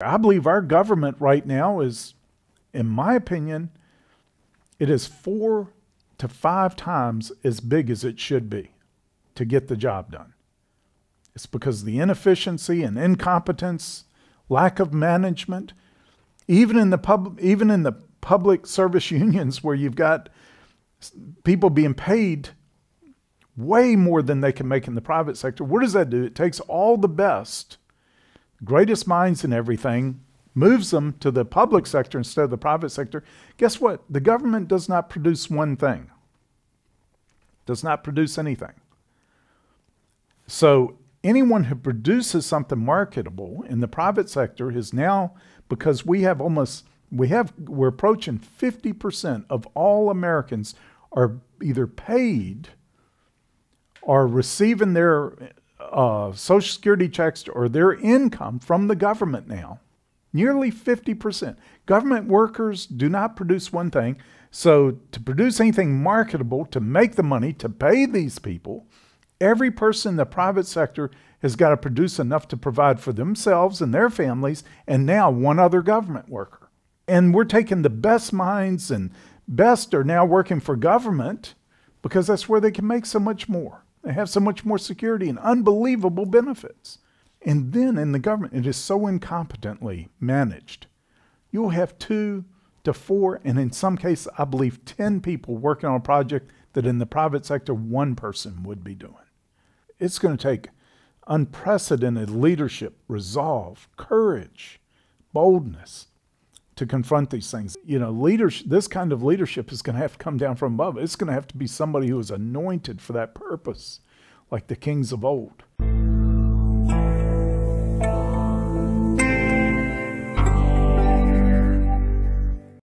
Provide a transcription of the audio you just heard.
I believe our government right now is, in my opinion, it is 4 to 5 times as big as it should be to get the job done. It's because of the inefficiency and incompetence, lack of management, even in the public service unions where you've got people being paid way more than they can make in the private sector. What does that do? It takes all the best, greatest minds in everything, moves them to the public sector instead of the private sector. Guess what? The government does not produce one thing. Does not produce anything. So anyone who produces something marketable in the private sector is now, because we're approaching 50% of all Americans are either paid or receiving their Social Security checks or their income from the government now. Nearly 50%. Government workers do not produce one thing. So to produce anything marketable, to make the money, to pay these people, every person in the private sector has got to produce enough to provide for themselves and their families, and now one other government worker. And we're taking the best minds and best are now working for government because that's where they can make so much more. They have so much more security and unbelievable benefits. And then in the government, it is so incompetently managed. You'll have 2 to 4, and in some cases, I believe 10 people working on a project that in the private sector, 1 person would be doing. It's going to take unprecedented leadership, resolve, courage, boldness to confront these things. You know, this kind of leadership is going to have to come down from above. It's going to have to be somebody who is anointed for that purpose, like the kings of old.